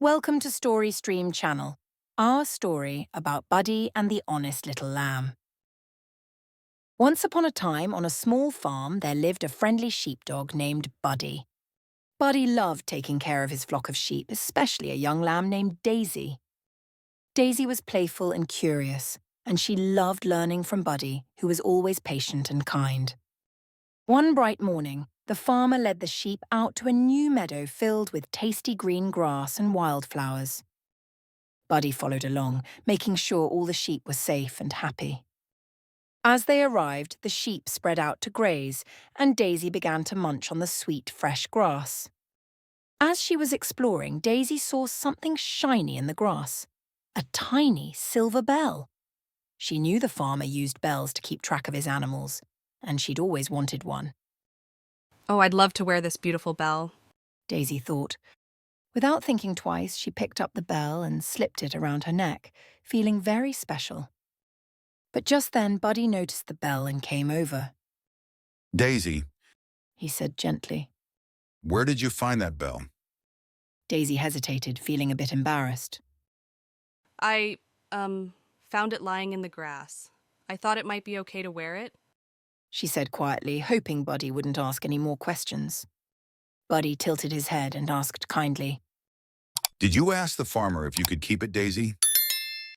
Welcome to Story Stream channel, our story about Buddy and the honest little lamb. Once upon a time, on a small farm, there lived a friendly sheepdog named Buddy. Buddy loved taking care of his flock of sheep, especially a young lamb named Daisy. Daisy was playful and curious, and she loved learning from Buddy, who was always patient and kind. One bright morning, the farmer led the sheep out to a new meadow filled with tasty green grass and wildflowers. Buddy followed along, making sure all the sheep were safe and happy. As they arrived, the sheep spread out to graze, and Daisy began to munch on the sweet, fresh grass. As she was exploring, Daisy saw something shiny in the grass, a tiny silver bell. She knew the farmer used bells to keep track of his animals, and she'd always wanted one. Oh, I'd love to wear this beautiful bell. Daisy thought. Without thinking twice, she picked up the bell and slipped it around her neck, feeling very special. But just then, Buddy noticed the bell and came over. Daisy, He said gently. where did you find that bell? Daisy hesitated, feeling a bit embarrassed. I, found it lying in the grass. I thought it might be okay to wear it. She said quietly, hoping Buddy wouldn't ask any more questions. Buddy tilted his head and asked kindly. Did you ask the farmer if you could keep it, Daisy?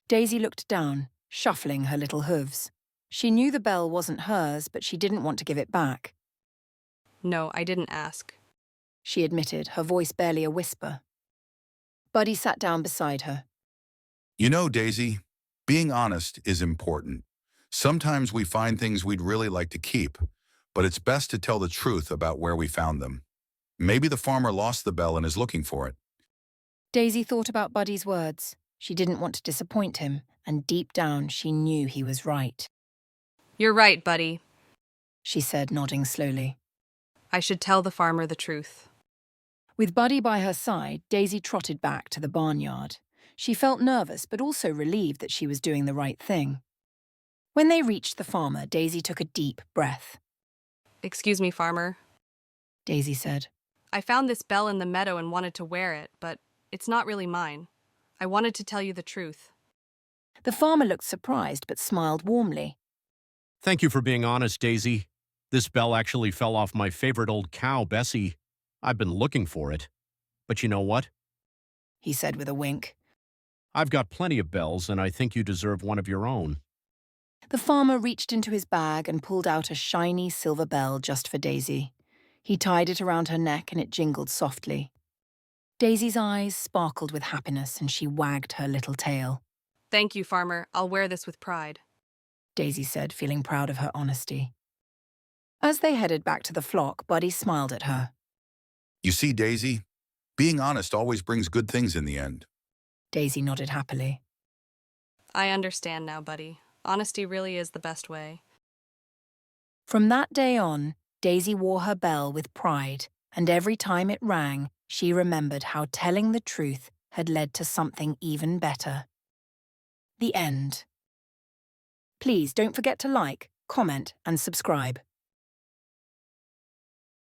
Daisy looked down, shuffling her little hooves. She knew the bell wasn't hers, but she didn't want to give it back. No, I didn't ask. She admitted, her voice barely a whisper. Buddy sat down beside her. You know, Daisy, being honest is important. Sometimes we find things we'd really like to keep, but it's best to tell the truth about where we found them. Maybe the farmer lost the bell and is looking for it. Daisy thought about Buddy's words. She didn't want to disappoint him, and deep down she knew he was right. You're right, Buddy. She said, nodding slowly. I should tell the farmer the truth. With Buddy by her side, Daisy trotted back to the barnyard. She felt nervous, but also relieved that she was doing the right thing. When they reached the farmer, Daisy took a deep breath. Excuse me, farmer. Daisy said. I found this bell in the meadow and wanted to wear it, but it's not really mine. I wanted to tell you the truth. The farmer looked surprised, but smiled warmly. Thank you for being honest, Daisy. This bell actually fell off my favorite old cow, Bessie. I've been looking for it. But you know what? He said with a wink. I've got plenty of bells, and I think you deserve one of your own. The farmer reached into his bag and pulled out a shiny silver bell just for Daisy. He tied it around her neck and it jingled softly. Daisy's eyes sparkled with happiness and she wagged her little tail. Thank you, farmer. I'll wear this with pride. Daisy said, feeling proud of her honesty. As they headed back to the flock, Buddy smiled at her. You see, Daisy, being honest always brings good things in the end. Daisy nodded happily. I understand now, Buddy. Honesty really is the best way. From that day on, Daisy wore her bell with pride, and every time it rang, she remembered how telling the truth had led to something even better. The end. Please don't forget to like, comment, and subscribe.